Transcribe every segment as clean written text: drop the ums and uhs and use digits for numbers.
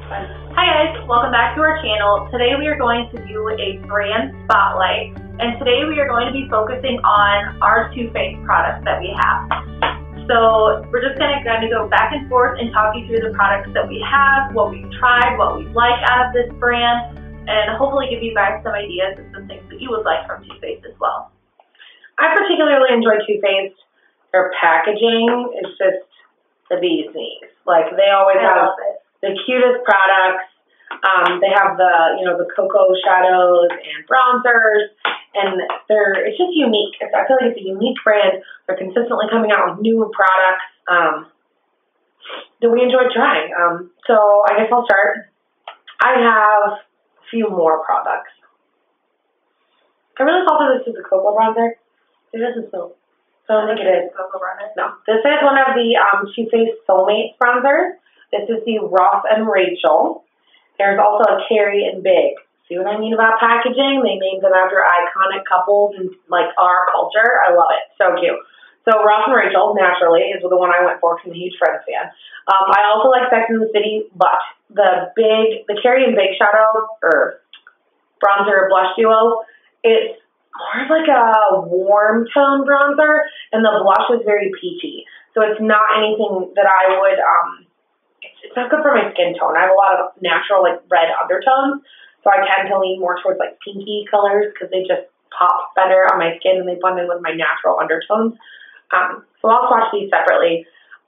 Hi guys, welcome back to our channel. Today we are going to do a brand spotlight, and today we are going to be focusing on our Too Faced products that we have. So we're just going to kind of go back and forth and talk you through the products that we have, what we've tried, what we like out of this brand, and hopefully give you guys some ideas of some things that you would like from Too Faced as well. I particularly enjoy Too Faced. Their packaging is just the bee's knees. Like, they always have the cutest products. They have the cocoa shadows and bronzers, and it's just unique. I feel like it's a unique brand. They're consistently coming out with new products that we enjoy trying. So I guess I'll start. I have a few more products. I really thought that this was a cocoa bronzer. It doesn't smell. So I don't think it is. Cocoa bronzer? No. This is one of the Too Faced Soulmate bronzers. This is the Ross and Rachel. There's also a Carrie and Big. See what I mean about packaging? They named them after iconic couples in like our culture. I love it. So cute. So Ross and Rachel, naturally, is the one I went for because I'm a huge Friends fan. I also like Sex and the City, but the Carrie and Big shadow or bronzer blush duo, it's more of like a warm tone bronzer, and the blush is very peachy. So it's not anything that I would it's not good for my skin tone. I have a lot of natural, like, red undertones, so I tend to lean more towards, like, pinky colors because they just pop better on my skin and they blend in with my natural undertones. So I'll swatch these separately.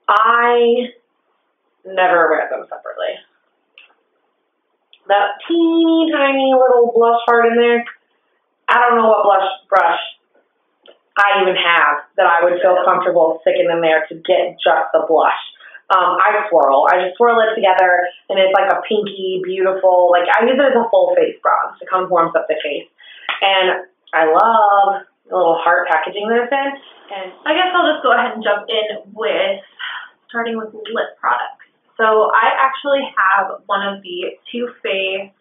I never wear them separately. That teeny tiny little blush heart in there, I don't know what blush brush I even have that I would feel comfortable sticking in there to get just the blush. I just swirl it together, and it's like a pinky, beautiful, like, I use it as a full face bronze to kind of warms up the face. And I love the little heart packaging that it's in. And I guess I'll just go ahead and jump in with, starting with lip products. So I actually have one of the Too Faced,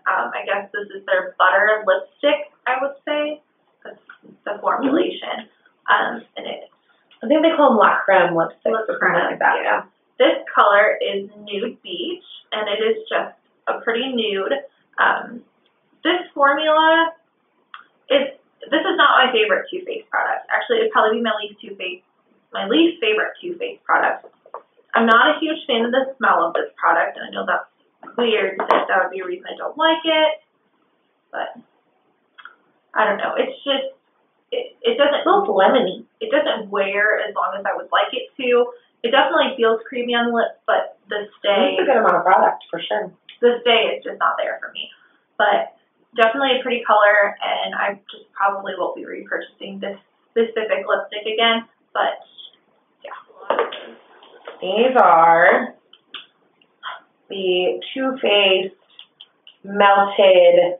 I guess this is their butter lipstick, I would say. That's the formulation. And I think they call them La Creme lipstick or something like that. Yeah. This color is Nude Beach, and it is just a pretty nude. This formula this is not my favorite Too Faced product. Actually, it'd probably be my least favorite Too Faced product. I'm not a huge fan of the smell of this product, and I know that's weird because that would be a reason I don't like it. But I don't know. It's just it doesn't. It smells lemony. It doesn't wear as long as I would like it to. It definitely feels creamy on the lips, but the stay... It's a good amount of product, for sure. The stay is just not there for me. But definitely a pretty color, and I just probably won't be repurchasing this specific lipstick again. But, yeah. These are the Too Faced Melted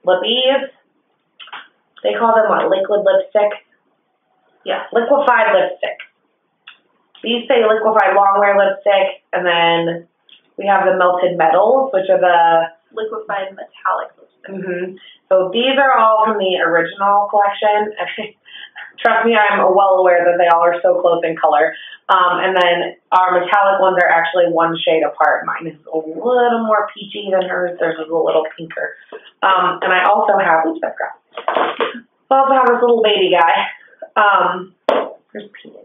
Lippies. They call them, what, liquid lipstick? Yeah. Liquefied lipstick. These say liquefied longwear lipstick, and then we have the melted metals, which are the liquefied metallic lipstick. So these are all from the original collection. Trust me, I'm well aware that they all are so close in color. And then our metallic ones are actually one shade apart. Mine is a little more peachy than hers. Theirs is a little pinker. And I also have, I also have this little baby guy. There's Peony.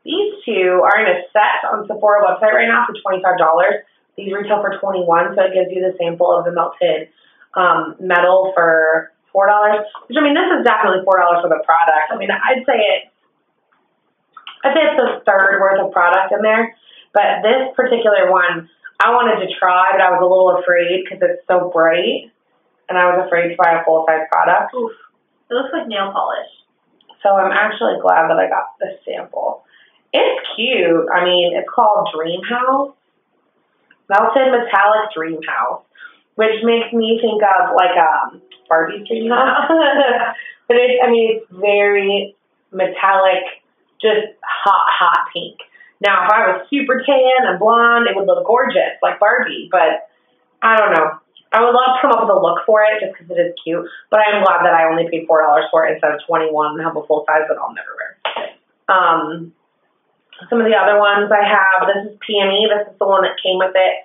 These two are in a set on Sephora website right now for $25. These retail for $21, so it gives you the sample of the melted metal for $4. Which, I mean, this is definitely $4 for the product. I mean, I'd say it's a third worth of product in there. But this particular one, I wanted to try, but I was a little afraid because it's so bright, and I was afraid to buy a full-size product. Oof. It looks like nail polish. So I'm actually glad that I got this sample. It's cute. I mean, it's called Dream House. Melted Metallic Dream House, which makes me think of like Barbie's Dream House. But it's very metallic, just hot pink. Now, if I was super tan and blonde, it would look gorgeous like Barbie, but I don't know. I would love to come up with a look for it just because it is cute, but I am glad that I only paid $4 for it instead of $21 and have a full size that I'll never wear. Some of the other ones I have, this is Peony. This is the one that came with it.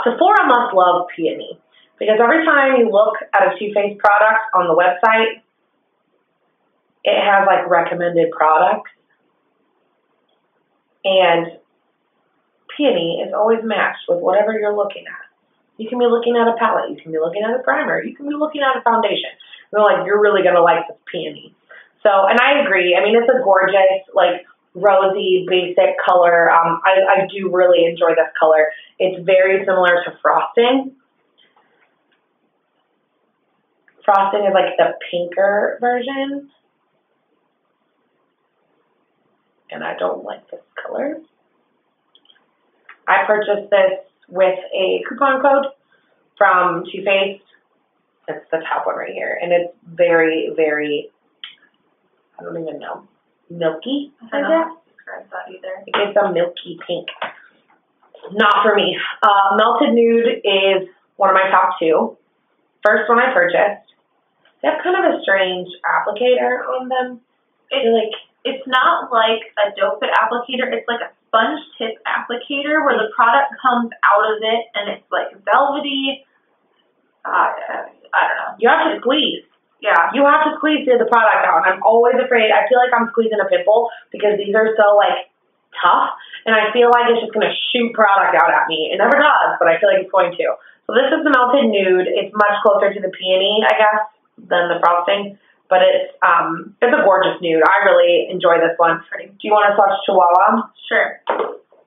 Sephora must love Peony, because every time you look at a Too Faced product on the website, it has like recommended products, and Peony is always matched with whatever you're looking at. You can be looking at a palette, you can be looking at a primer, you can be looking at a foundation. They're like, you're really gonna like this Peony. So, and I agree. I mean, it's a gorgeous, like, rosy, basic color. I do really enjoy this color. It's very similar to Frosting. Frosting is like the pinker version. And I don't like this color. I purchased this with a coupon code from Too Faced. It's the top one right here. And it's very, very, I don't even know, milky. I don't know how to describe that either. It's a milky pink. Not for me. Melted Nude is one of my top two. First one I purchased. They have kind of a strange applicator on them. It's not like a doe foot applicator. It's like a sponge tip applicator where the product comes out of it and it's like velvety. I don't know. You have to squeeze. Yeah. You have to squeeze the product out. And I'm always afraid. I feel like I'm squeezing a pimple because these are so, like, tough. And I feel like it's just going to shoot product out at me. It never does, but I feel like it's going to. So this is the Melted Nude. It's much closer to the Peony, I guess, than the Frosting. But it's a gorgeous nude. I really enjoy this one. Do you want to swatch Chihuahua? Sure.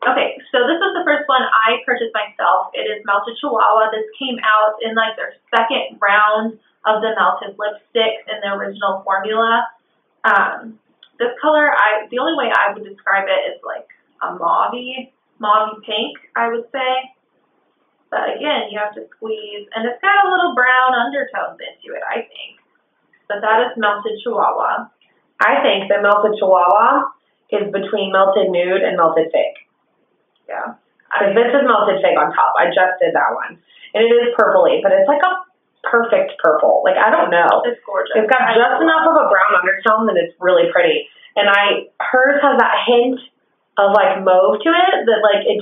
Okay, so this is the first one I purchased myself. It is Melted Chihuahua. This came out in like their second round of the melted lipsticks in the original formula. This color, the only way I would describe it is like a mauvey pink, I would say. But again, you have to squeeze, and it's got a little brown undertones into it, I think. But that is Melted Chihuahua. I think that Melted Chihuahua is between Melted Nude and Melted Fig. Yeah. Because this is Melted Fig on top. I just did that one. And it is purpley, but it's like a perfect purple. Like, I don't know. It's gorgeous. It's got just enough of a brown undertone that it's really pretty. And hers has that hint of like mauve to it that like it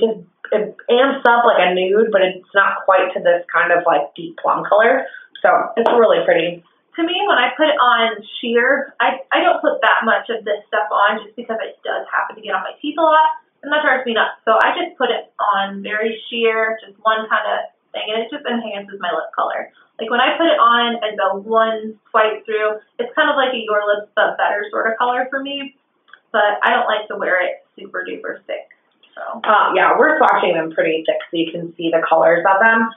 amps up like a nude, but it's not quite to this kind of like deep plum color. So it's really pretty. To me, when I put it on sheer, I don't put that much of this stuff on just because it does happen to get on my teeth a lot, and that drives me nuts. So I just put it on very sheer, just one kind of thing, and it just enhances my lip color. Like when I put it on as a one swipe through, it's kind of like a Your Lips But Better sort of color for me, but I don't like to wear it super duper thick. So yeah, we're swatching them pretty thick so you can see the colors of them.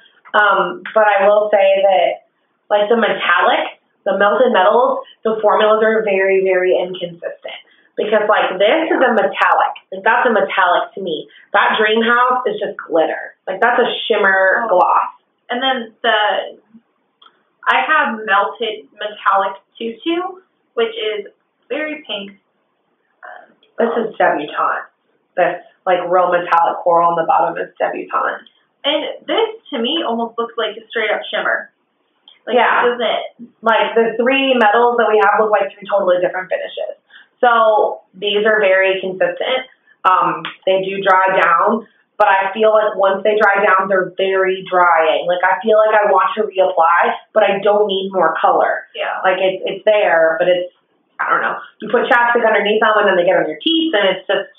But I will say that like the metallic, the melted metals, the formulas are very, very inconsistent. Because, like, this is a metallic. Like, that's a metallic to me. That Dream House is just glitter. Like, that's a shimmer gloss. And then I have Melted Metallic Tutu, which is very pink. This is Debutante. This, like, real metallic coral on the bottom is Debutante. And this, to me, almost looks like a straight-up shimmer. Like, yeah. This is it. Like, the three metals that we have look like three totally different finishes. So these are very consistent. They do dry down, but I feel like once they dry down, they're very drying. Like, I feel like I want to reapply, but I don't need more color. Yeah. Like, it's there, but it's, I don't know. You put chapstick underneath them, and then they get on your teeth, and it's just,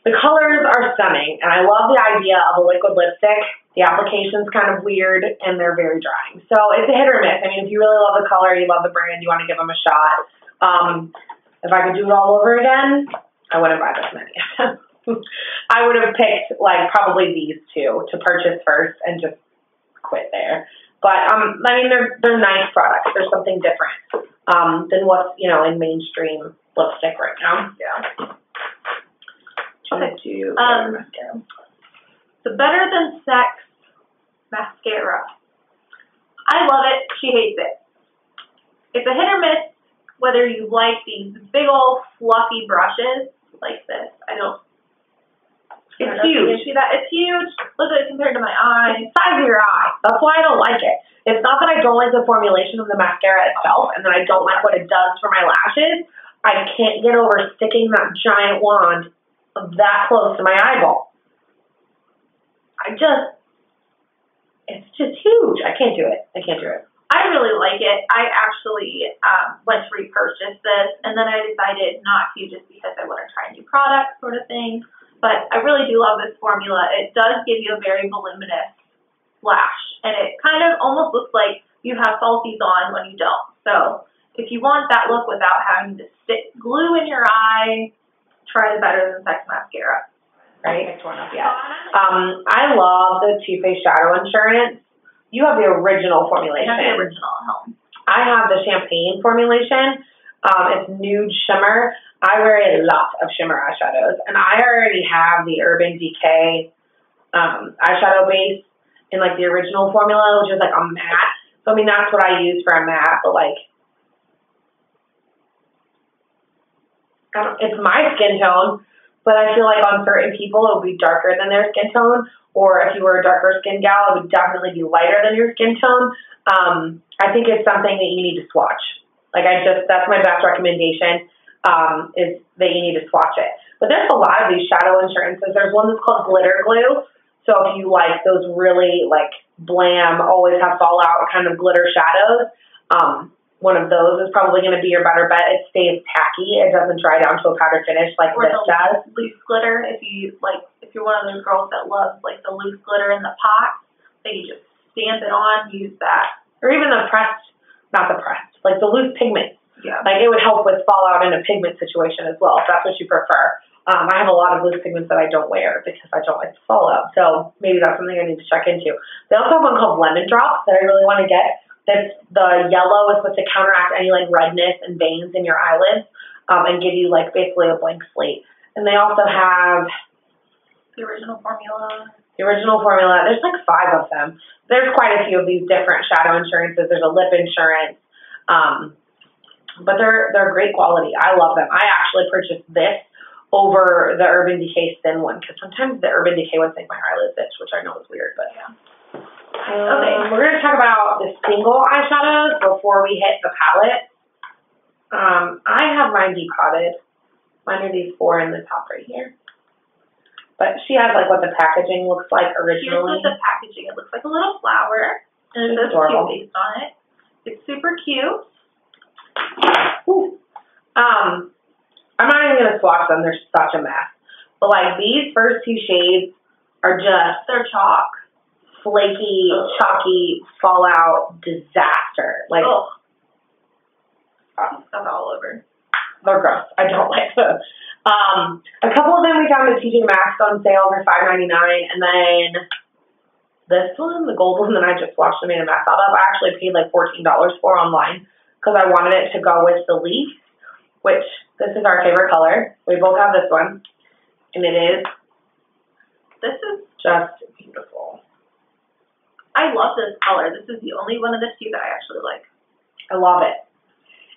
the colors are stunning, and I love the idea of a liquid lipstick. The application's kind of weird, and they're very drying. So it's a hit or miss. I mean, if you really love the color, you love the brand, you want to give them a shot. If I could do it all over again, I wouldn't buy this many. I would have picked, like, probably these two to purchase first and just quit there. But, I mean, they're nice products. There's something different than what's, you know, in mainstream lipstick right now. Yeah. Okay. The Better Than Sex mascara. I love it. She hates it. It's a hit or miss whether you like these big old fluffy brushes like this. It's huge. You see that? It's huge. Look at it compared to my eye. It's the size of your eye. That's why I don't like it. It's not that I don't like the formulation of the mascara itself and that I don't like what it does for my lashes. I can't get over sticking that giant wand that close to my eyeball. it's just huge. I can't do it. I really like it. I actually went to repurchase this, and then I decided not to just because I want to try a new product sort of thing. But I really do love this formula. It does give you a very voluminous flash, and it kind of almost looks like you have falsies on when you don't. So if you want that look without having to stick glue in your eye, try the Better Than Sex mascara. Right? Picked one up yet. I love the Too Faced Shadow Insurance. You have the original formulation. I have the original at home. I have the champagne formulation. It's nude shimmer. I wear a lot of shimmer eyeshadows, and I already have the Urban Decay eyeshadow base in like the original formula, which is like a matte. So I mean that's what I use for a matte, but like it's my skin tone. But I feel like on certain people, it would be darker than their skin tone. Or if you were a darker skin gal, it would definitely be lighter than your skin tone. I think it's something that you need to swatch. That's my best recommendation, is that you need to swatch it. But there's a lot of these shadow insurances. There's one that's called Glitter Glue. So if you like those really like blam, always have fallout kind of glitter shadows, one of those is probably going to be your better bet. It stays tacky. It doesn't dry down to a powder finish like this does. Loose glitter. If you're one of those girls that loves like the loose glitter in the pot, then you just stamp it on, use that. Or even like the loose pigment. Yeah. Like it would help with fallout in a pigment situation as well, if that's what you prefer. I have a lot of loose pigments that I don't wear because I don't like the fallout. So maybe that's something I need to check into. They also have one called Lemon Drop that I really want to get. That's the yellow is supposed to counteract any like redness and veins in your eyelids, and give you like basically a blank slate. And they also have the original formula. There's like 5 of them. There's quite a few of these different shadow insurances. There's a lip insurance, but they're great quality. I love them. I actually purchased this over the Urban Decay thin one because sometimes the Urban Decay ones make my eyelids itch, which I know is weird, but yeah. Okay, we're going to talk about the single eyeshadows before we hit the palette. I have mine depotted. Mine are these 4 in the top right here. But she has like what the packaging looks like originally. Here's the packaging. It looks like a little flower, and it says Too Faced on it. It's super cute. Ooh. I'm not even going to swatch them. They're such a mess. But like these first 2 shades are just, they're chalk. Flaky, chalky, fallout disaster. Like, stuff all over. They're gross. I don't like them. A couple of them we found at TJ Maxx on sale for $5.99, and then this one, the gold one that I just watched and made a mess out of, I actually paid like $14 for online because I wanted it to go with the leaf, which this is our favorite color. We both have this one, and this is just beautiful. I love this color. This is the only one of the 2 that I actually like. I love it.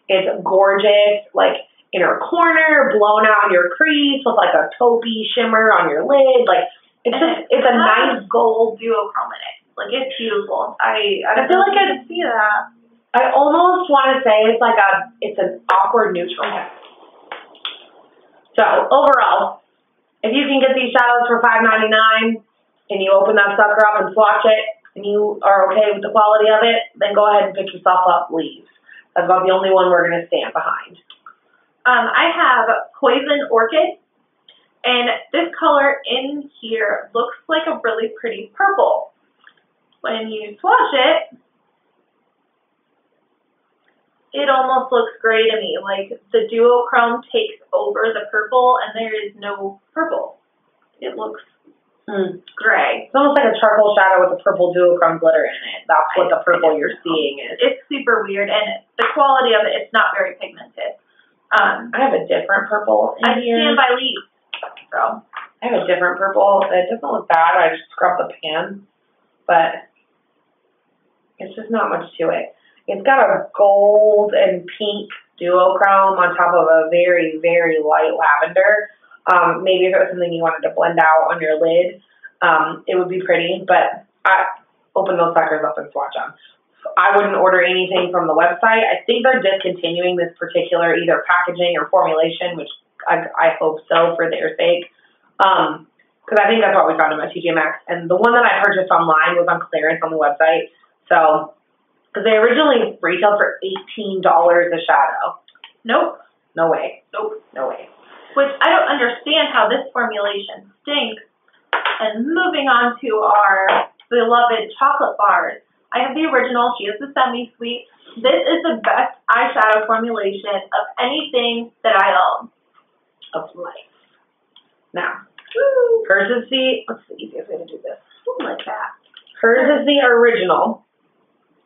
It's gorgeous, like inner corner, blown out on your crease with like a taupey shimmer on your lid. Like it's a nice gold duochrome in it. Like it's beautiful. I feel like I can see that. I almost want to say it's an awkward neutral. Okay. So overall, if you can get these shadows for $5.99 and you open that sucker up and swatch it, and you are okay with the quality of it, then go ahead and pick yourself up Leaves. That's about the only one we're going to stand behind. I have Poison Orchid, and this color in here looks like a really pretty purple. When you swatch it, it almost looks gray to me. Like the duochrome takes over the purple, and there is no purple. It looks gray. It's almost like a charcoal shadow with a purple duochrome glitter in it. That's what the purple you're seeing is. It's super weird, and the quality of it, it's not very pigmented. I have a different purple in here. I stand by Leaves. So I have a different purple. It doesn't look bad. I just scrubbed the pan, but it's just not much to it. It's got a gold and pink duochrome on top of a very, very light lavender. Maybe if it was something you wanted to blend out on your lid, it would be pretty, but I open those suckers up and swatch them. I wouldn't order anything from the website. I think they're discontinuing this particular either packaging or formulation, which I hope so for their sake. because I think that's what we found them at TJ Maxx. And the one that I purchased online was on clearance on the website. So, because they originally retailed for $18 a shadow. Nope. No way. Nope. No way. Which I don't understand how this formulation stinks. And moving on to our beloved chocolate bars. I have the original. She has the semi-sweet. This is the best eyeshadow formulation of anything that I own. Of life. Now, hers is what's the easiest way to do this? Like that. Hers is the original,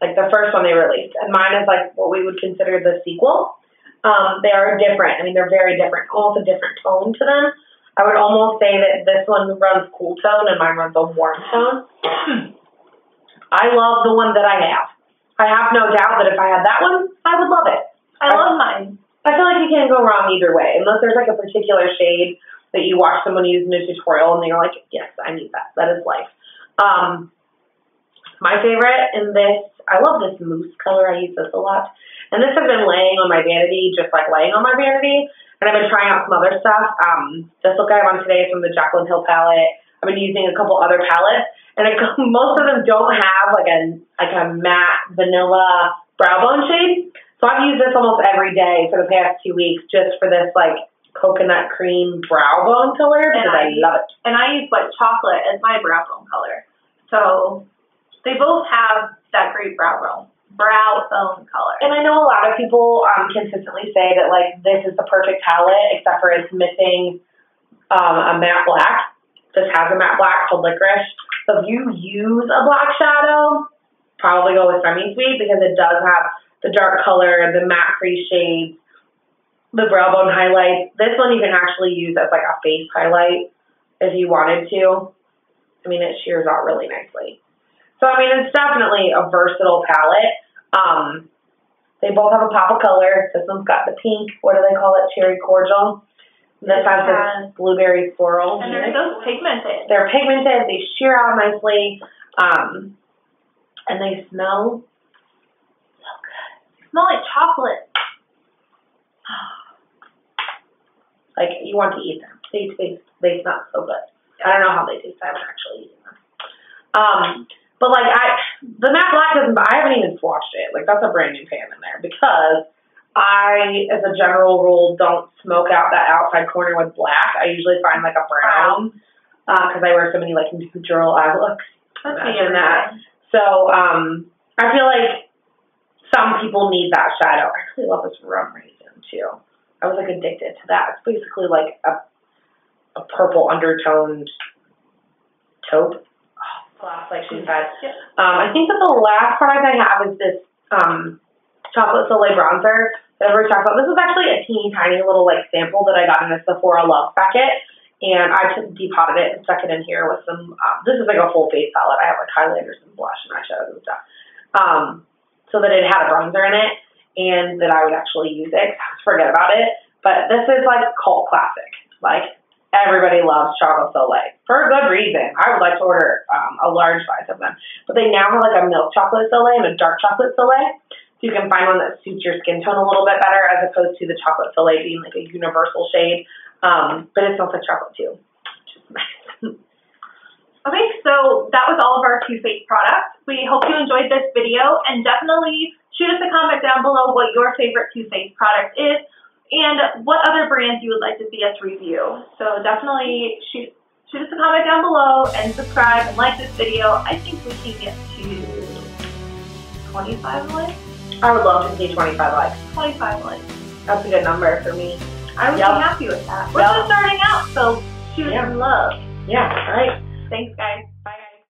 like the first one they released, and mine is like what we would consider the sequel. They are different. I mean, they're very different, almost a different tone to them. I would almost say that this one runs cool tone and mine runs a warm tone. I love the one that I have. I have no doubt that if I had that one, I would love it. I love mine. I feel like you can't go wrong either way, unless there's like a particular shade that you watch someone use in a tutorial and you're like, yes, I need that. That is life. My favorite in this, I love this mousse color. I use this a lot. And this has been laying on my vanity, just like laying on my vanity. And I've been trying out some other stuff. This look I have on today is from the Jaclyn Hill palette. I've been using a couple other palettes. And most of them don't have like a matte vanilla brow bone shade. So I've used this almost every day for the past 2 weeks just for this like coconut cream brow bone color because I love it. And I use white chocolate as my brow bone color. So they both have that great brow bone color. And I know a lot of people consistently say that like this is the perfect palette except for it's missing a matte black. This has a matte black called Licorice. So if you use a black shadow, probably go with Semi-Sweet because it does have the dark color, the matte crease shades, the brow bone highlights. This one you can actually use as like a face highlight if you wanted to. I mean, it shears out really nicely. So, I mean, it's definitely a versatile palette. They both have a pop of color. This one's got the pink, what do they call it, cherry cordial. This has this blueberry floral. And they're so pigmented. They're pigmented. They shear out nicely. And they smell so good. They smell like chocolate. Like, you want to eat them. They smell so good. I don't know how they taste. I haven't actually eaten them. But like the matte black I haven't even swatched it. Like that's a brand new pan in there because I, as a general rule, don't smoke out that outside corner with black. I usually find like a brown because I wear so many like neutral eye looks. Imagine that. So I feel like some people need that shadow. I really love this rum raisin too. I was like addicted to that. It's basically like a purple undertoned taupe. Like she said. I think that the last product I have is this Chocolate Soleil bronzer that I've already talked about. This is actually a teeny tiny little like sample that I got in a Sephora Love packet, and I just depotted it and stuck it in here with some. This is like a full face palette. I have like highlighters and blush and eyeshadows and stuff, so that it had a bronzer in it and that I would actually use it. Forget about it. But this is like cult classic, like. Everybody loves Chocolate Soleil for a good reason. I would like to order a large size of them. But they now have like a milk chocolate Soleil and a dark chocolate Soleil. So you can find one that suits your skin tone a little bit better as opposed to the chocolate Soleil being like a universal shade. But it smells like chocolate too. Which is nice. Okay, so that was all of our Too Faced products. We hope you enjoyed this video and definitely shoot us a comment down below what your favorite Too Faced product is. And what other brands you would like to see us review. So definitely shoot us a comment down below and subscribe and like this video. I think we can get to 25 likes. I would love to see 25 likes. 25 likes. That's a good number for me. I would be happy with that. We're just starting out, so shoot us some love. Yeah, all right. Thanks, guys. Bye.